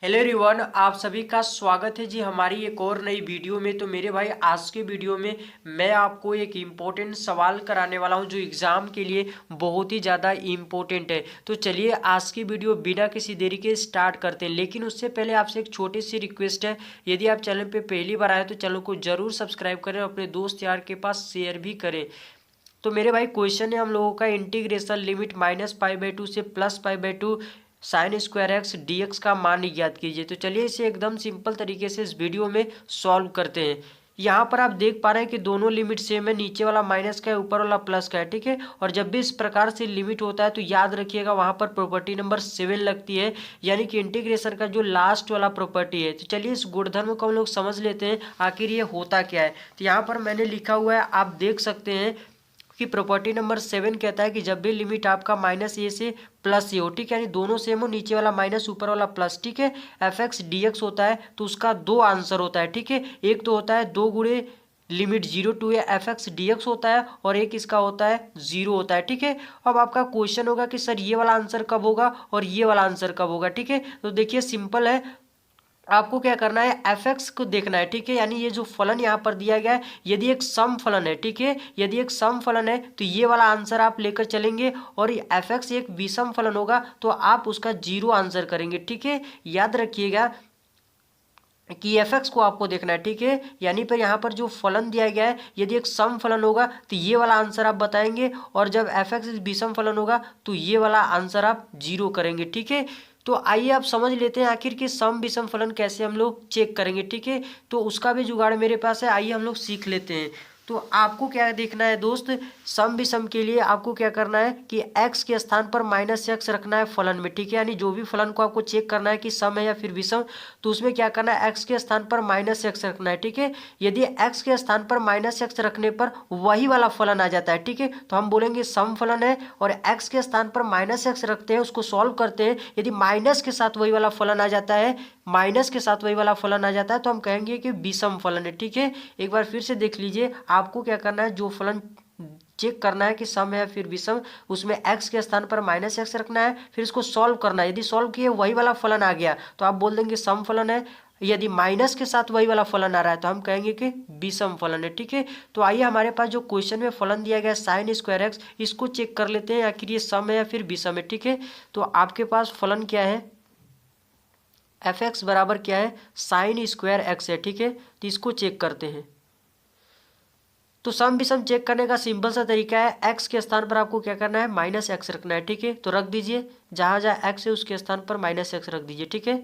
Hello everyone, आप सभी का स्वागत है जी हमारी एक और नई वीडियो में। तो मेरे भाई आज के वीडियो में मैं आपको एक इम्पोर्टेंट सवाल कराने वाला हूं जो एग्ज़ाम के लिए बहुत ही ज़्यादा इम्पोर्टेंट है। तो चलिए आज की वीडियो बिना किसी देरी के स्टार्ट करते हैं, लेकिन उससे पहले आपसे एक छोटी सी रिक्वेस्ट है। यदि आप चैनल पर पहली बार आए तो चैनल को ज़रूर सब्सक्राइब करें और अपने दोस्त यार के पास शेयर भी करें। तो मेरे भाई क्वेश्चन है हम लोगों का इंटीग्रेशन लिमिट -π/2 से +π/2 sine square X D X का मान ज्ञात कीजिए। तो चलिए इसे एकदम सिंपल तरीके से इस वीडियो में सॉल्व करते हैं। यहाँ पर आप देख पा रहे हैं कि दोनों लिमिट सेम है, नीचे वाला माइनस का है ऊपर वाला प्लस का है, ठीक है। और जब भी इस प्रकार से लिमिट होता है तो याद रखिएगा वहाँ पर प्रॉपर्टी नंबर 7 लगती है, यानी कि इंटीग्रेशन का जो लास्ट वाला प्रॉपर्टी है। तो चलिए इस गुणधर्म को हम लोग समझ लेते हैं आखिर ये होता क्या है। तो यहाँ पर मैंने लिखा हुआ है, आप देख सकते हैं कि प्रॉपर्टी नंबर 7 कहता है कि जब भी लिमिट आपका -a से +a हो, ठीक है, यानी दोनों सेम हो, नीचे वाला माइनस ऊपर वाला प्लस, ठीक है, f(x) dx होता है तो उसका दो आंसर होता है, ठीक है। एक तो होता है 2 गुणे limit 0 to a f(x) dx होता है और एक इसका होता है 0 होता है, ठीक है। अब आपका क्वेश्चन होगा कि सर ये वाला आंसर कब होगा और ये वाला आंसर कब होगा, ठीक है। तो देखिए सिंपल है, आपको क्या करना है, f(x) को देखना है, ठीक है। यानी ये जो फलन यहाँ पर दिया गया है यदि एक सम फलन है, ठीक है, यदि एक सम फलन है तो ये वाला आंसर आप लेकर चलेंगे और f(x) एक विषम फलन होगा तो आप उसका 0 आंसर करेंगे, ठीक है। याद रखिएगा कि f(x) को आपको देखना है, ठीक है। यानी पर यहाँ पर जो फलन दिया गया है यदि एक सम फलन होगा तो ये वाला आंसर आप बताएंगे और जब f(x) विषम फलन होगा तो ये वाला आंसर आप 0 करेंगे, ठीक है। तो आइए आप समझ लेते हैं आखिर कि सम विषम फलन कैसे हम लोग चेक करेंगे, ठीक है। तो उसका भी जुगाड़ मेरे पास है, आइए हम लोग सीख लेते हैं। तो आपको क्या देखना है दोस्त, सम विषम के लिए आपको क्या करना है कि x के स्थान पर -x रखना है फलन में, ठीक है। यानी जो भी फलन को आपको चेक करना है कि सम है या फिर विषम, तो उसमें क्या करना है, x के स्थान पर -x रखना है, ठीक है। यदि x के स्थान पर -x रखने पर वही वाला फलन आ जाता है, ठीक है, तो हम बोलेंगे सम फलन है। और x के स्थान पर -x रखते हैं, उसको सॉल्व करते हैं, यदि माइनस के साथ वही वाला फलन आ जाता है, माइनस के साथ वही वाला फलन आ जाता है तो हम कहेंगे कि विषम फलन है, ठीक है। एक बार फिर से देख लीजिए, आपको क्या करना है, जो फलन चेक करना है कि सम है फिर विषम, उसमें x के स्थान पर -x रखना है, फिर इसको सॉल्व करना है। यदि सॉल्व किए वही वाला फलन आ गया तो आप बोल देंगे सम फलन है। यदि माइनस के साथ वही वाला फलन आ रहा है तो हम कहेंगे कि विषम फलन है, ठीक है। तो आइए हमारे पास जो क्वेश्चन में फलन दिया गया है साइन स्क्वायर एक्स, इसको चेक कर लेते हैं आखिर ये सम है या फिर विषम है, ठीक है। तो आपके पास फलन क्या है, f(x) बराबर क्या है, साइन स्क्वायर एक्स है, ठीक है। तो इसको चेक करते हैं। तो सम विषम चेक करने का सिंपल सा तरीका है, x के स्थान पर आपको क्या करना है, -x रखना है, ठीक है। तो रख दीजिए, जहाँ जहाँ x है उसके स्थान पर -x रख दीजिए, ठीक है।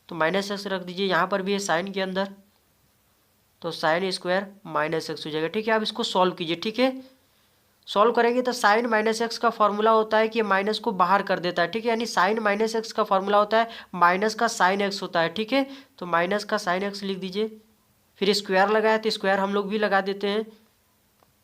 तो -x रख दीजिए, यहाँ पर भी है साइन के अंदर, तो साइन स्क्वायर -x हो जाएगा, ठीक है। आप इसको सॉल्व कीजिए, ठीक है। सॉल्व करेंगे तो साइन -x का फॉर्मूला होता है कि माइनस को बाहर कर देता है, ठीक है। यानी साइन -x का फॉर्मूला होता है माइनस का साइन x होता है, ठीक है। तो माइनस का साइन x लिख दीजिए, फिर स्क्वायर लगाया तो स्क्वायर हम लोग भी लगा देते हैं।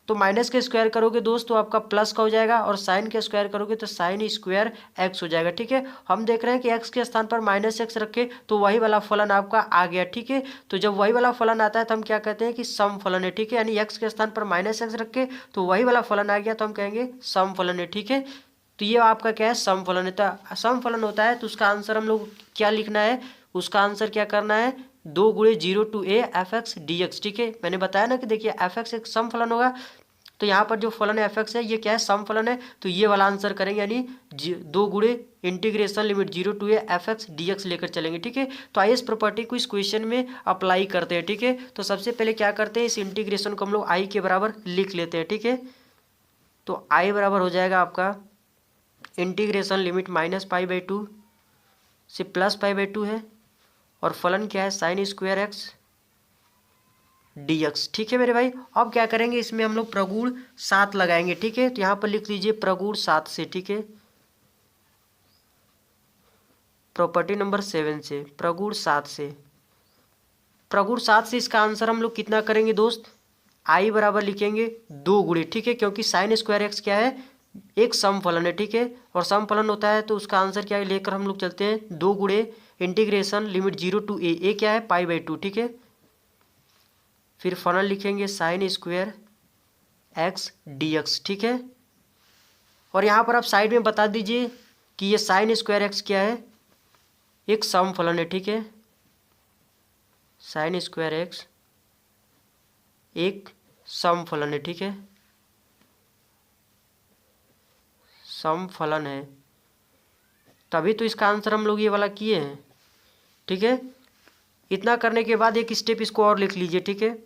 तो माइनस के स्क्वायर करोगे दोस्त तो आपका प्लस का हो जाएगा और साइन के स्क्वायर करोगे तो साइन स्क्वायर एक्स हो जाएगा, ठीक है। हम देख रहे हैं कि एक्स के स्थान पर -x रखे तो वही वाला फलन आपका आ गया, ठीक है। तो जब वही वाला फलन आता है तो हम क्या कहते हैं कि सम फलन है, ठीक है। यानी एक्स के स्थान पर -x रखे तो वही वाला फलन आ गया तो हम कहेंगे सम फलन है, ठीक है। तो ये आपका क्या है, सम फलन है। तो सम फलन होता है तो उसका आंसर हम लोग क्या लिखना है, उसका आंसर क्या करना है, 2 गुणे 0 टू a f(x) dx, ठीक है। मैंने बताया ना कि देखिए f(x) एक सम फलन होगा, तो यहाँ पर जो फलन है f(x) है ये क्या है, सम फलन है, तो ये वाला आंसर करेंगे, यानी 2 गुणे integration limit 0 to a f(x) dx लेकर चलेंगे, ठीक है। तो आइए इस प्रॉपर्टी को इस क्वेश्चन में अप्लाई करते हैं, ठीक है। तो सबसे पहले क्या करते हैं, इस इंटीग्रेशन को हम लोग i के बराबर लिख लेते हैं, ठीक है। तो i बराबर हो जाएगा आपका इंटीग्रेशन लिमिट -π/2 से +π/2 है और फलन क्या है, साइन स्क्वायर एक्स dx, ठीक है मेरे भाई। अब क्या करेंगे, इसमें हम लोग प्रगुण 7 लगाएंगे, ठीक है। तो यहाँ पर लिख लीजिए प्रगुण 7 से, ठीक है, प्रॉपर्टी नंबर 7 से, प्रगुण 7 से, प्रगुण 7 से इसका आंसर हम लोग कितना करेंगे दोस्त, i बराबर लिखेंगे 2 गुणे, ठीक है, क्योंकि साइन स्क्वायर एक्स क्या है, एक सम फलन है, ठीक है। और सम फलन होता है तो उसका आंसर क्या है, लेकर हम लोग चलते हैं 2 गुणे इंटीग्रेशन लिमिट 0 टू a क्या है π/2, ठीक है। फिर फलन लिखेंगे साइन स्क्वायर एक्स dx, ठीक है। और यहाँ पर आप साइड में बता दीजिए कि ये साइन स्क्वायर एक्स क्या है, एक सम फलन है, ठीक है। साइन स्क्वायर एक्स एक सम फलन है, ठीक है, सम फलन है, तभी तो इसका आंसर हम लोग ये वाला किए हैं, ठीक है। इतना करने के बाद एक स्टेप इसको और लिख लीजिए, ठीक है।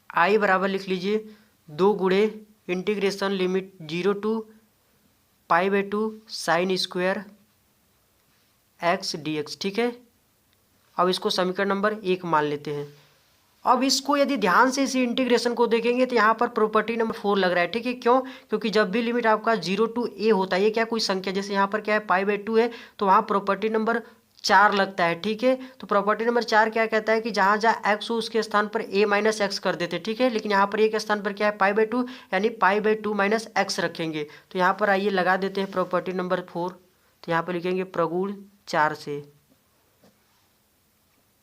आई बराबर लिख लीजिए 2 गुणे integration limit 0 to π/2 sine square X D X, ठीक है। अब इसको समीकरण नंबर 1 मान लेते हैं। अब इसको यदि ध्यान से इसी इंटीग्रेशन को देखेंगे तो यहाँ पर प्रॉपर्टी नंबर 4 लग रहा है, ठीक है। क्यों? क्योंकि जब भी लिमिट आपका 0 टू ए होता है, ये क्या कोई संख्या, जैसे यहाँ पर क्या है π/2 है, तो वहाँ प्रॉपर्टी नंबर 4 लगता है, ठीक है। तो प्रॉपर्टी नंबर 4 क्या कहता है कि जहाँ जहाँ एक्स हो उसके स्थान पर a माइनस एक्स कर देते, ठीक है। लेकिन यहाँ पर ए के स्थान पर क्या है π/2, यानी π/2 माइनस एक्स रखेंगे। तो यहाँ पर आइए लगा देते हैं प्रॉपर्टी नंबर 4। तो यहाँ पर लिखेंगे प्रगुण 4 से,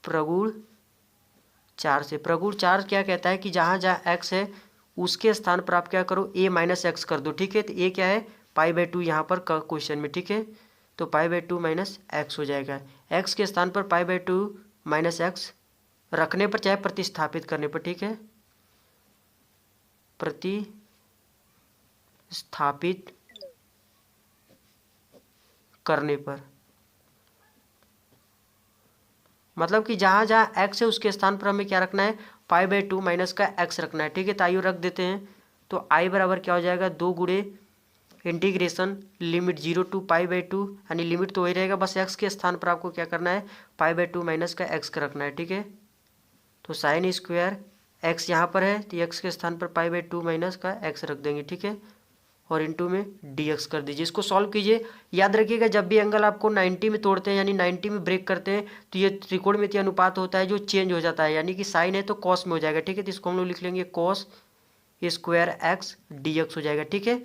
प्रगुण 4 क्या कहता है कि जहाँ जहाँ x है उसके स्थान पर आप क्या करो a माइनस एक्स कर दो, ठीक है। तो a क्या है π/2 यहाँ पर क्वेश्चन में, ठीक है। तो π/2 माइनस एक्स हो जाएगा। x के स्थान पर π/2 माइनस एक्स रखने पर चाहे प्रतिस्थापित करने पर, ठीक है, प्रतिस्थापित करने पर, मतलब कि जहाँ जहाँ x है उसके स्थान पर हमें क्या रखना है π/2 माइनस का x रखना है, ठीक है। तो आइए रख देते हैं। तो i बराबर क्या हो जाएगा 2 गुणे इंटीग्रेशन लिमिट 0 टू π/2, यानी लिमिट तो वही रहेगा, बस x के स्थान पर आपको क्या करना है π/2 माइनस का x का रखना है, ठीक है। तो साइन स्क्वायर x यहाँ पर है तो x के स्थान पर π/2 माइनस का x रख देंगे, ठीक है, और इनटू में dx कर दीजिए। इसको सॉल्व कीजिए। याद रखिएगा जब भी एंगल आपको 90 में तोड़ते हैं यानी 90 में ब्रेक करते हैं तो ये त्रिकोणमितीय अनुपात होता है जो चेंज हो जाता है, यानी कि साइन है तो कॉस में हो जाएगा, ठीक है। तो इसको हम लोग लिख लेंगे कॉस स्क्वायर एक्स dx हो जाएगा, ठीक है।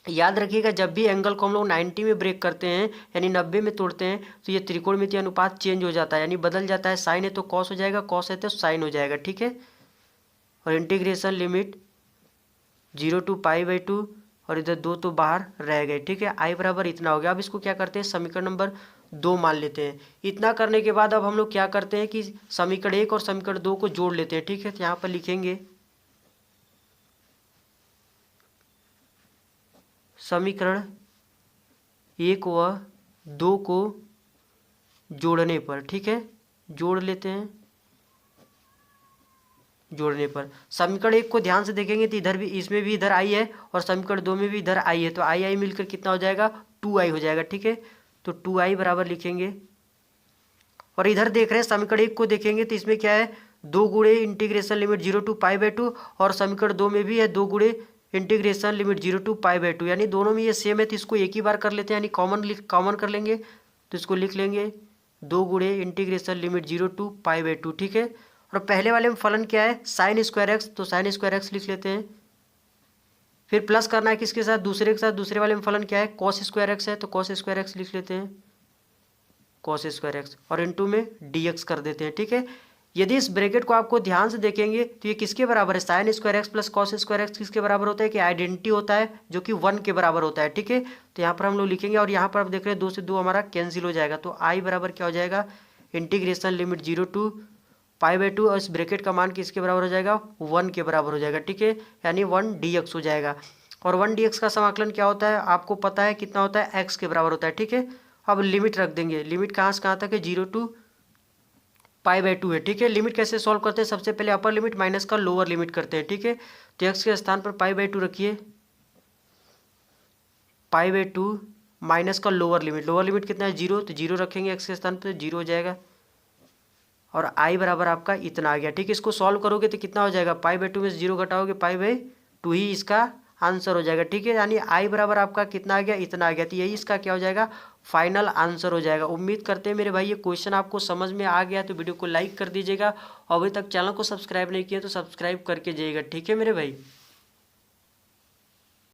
याद रखिएगा जब भी एंगल को हम लोग 90 में ब्रेक करते हैं यानी 90 में तोड़ते हैं तो ये त्रिकोणमितीय अनुपात चेंज हो जाता है, यानी बदल जाता है। साइन है तो कॉस हो जाएगा, कॉस है तो साइन हो जाएगा, ठीक है। और इंटीग्रेशन लिमिट 0 टू π/2 और इधर 2 तो बाहर रह गए, ठीक है। आई बराबर इतना हो गया। अब इसको क्या करते हैं समीकरण नंबर 2 मान लेते हैं। इतना करने के बाद अब हम लोग क्या करते हैं कि समीकरण 1 और समीकरण 2 को जोड़ लेते हैं, ठीक है। तो यहाँ पर लिखेंगे समीकरण 1 व 2 को जोड़ने पर, ठीक है, जोड़ लेते हैं। जोड़ने पर समीकरण 1 को ध्यान से देखेंगे तो इधर भी, इसमें भी इधर आई है और समीकरण 2 में भी इधर आई है, तो आई मिलकर कितना हो जाएगा 2i हो जाएगा, ठीक है। तो 2i बराबर लिखेंगे। और इधर देख रहे हैं समीकरण 1 को देखेंगे तो इसमें क्या है 2 गुणे इंटीग्रेशन लिमिट 0 टू π/2 और समीकरण 2 में भी है 2 गुणे इंटीग्रेशन लिमिट 0 टू π/2, यानी दोनों में ये सेम है। तो इसको एक ही बार कर लेते हैं, यानी कॉमन कर लेंगे। तो इसको लिख लेंगे 2 गुणे इंटीग्रेशन लिमिट 0 टू π/2, ठीक है। और पहले वाले में फलन क्या है साइन स्क्वायर एक्स, तो साइन स्क्वायर एक्स लिख लेते हैं। फिर प्लस करना है किसके साथ दूसरे के साथ, दूसरे वाले में फलन क्या है कॉस स्क्वायर एक्स है, तो कॉस स्क्वायर एक्स लिख लेते हैं, कॉस स्क्वायर एक्स, और इनटू में dx कर देते हैं, ठीक है। यदि इस ब्रैकेट को आपको ध्यान से देखेंगे तो ये किसके बराबर है sign square x plus cos square x किसके बराबर होता है कि आइडेंटिटी होता है जो कि 1 के बराबर होता है, ठीक है। तो यहाँ पर हम लोग लिखेंगे और यहाँ पर आप देख रहे हैं 2 से 2 हमारा कैंसिल हो जाएगा। तो आई बराबर क्या हो जाएगा इंटीग्रेशन लिमिट 0 टू π/2 और इस ब्रैकेट का मान किसके बराबर हो जाएगा 1 के बराबर हो जाएगा, ठीक है, यानी 1 dx हो जाएगा। और 1 dx का समाकलन क्या होता है आपको पता है कितना होता है x के बराबर होता है, ठीक है। अब लिमिट रख देंगे, लिमिट कहाँ से कहाँ तक है 0 टू π/2 है, ठीक है। लिमिट कैसे सॉल्व करते हैं सबसे पहले अपर लिमिट माइनस का लोअर लिमिट करते हैं, ठीक है। तो x के स्थान पर π/2 रखिए, π/2 माइनस का लोअर लिमिट कितना है 0, तो 0 रखेंगे x के स्थान पर 0 हो जाएगा। और i बराबर आपका इतना आ गया, ठीक है। इसको सॉल्व करोगे तो कितना हो जाएगा π/2 में से 0 घटाओगे π/2 ही इसका आंसर हो जाएगा, ठीक है। यानी i बराबर आपका कितना आ गया इतना आ गया, तो यही इसका क्या हो जाएगा फाइनल आंसर हो जाएगा। उम्मीद करते हैं मेरे भाई ये क्वेश्चन आपको समझ में आ गया, तो वीडियो को लाइक कर दीजिएगा और अभी तक चैनल को सब्सक्राइब नहीं किया तो सब्सक्राइब करके जाइएगा, ठीक है मेरे भाई।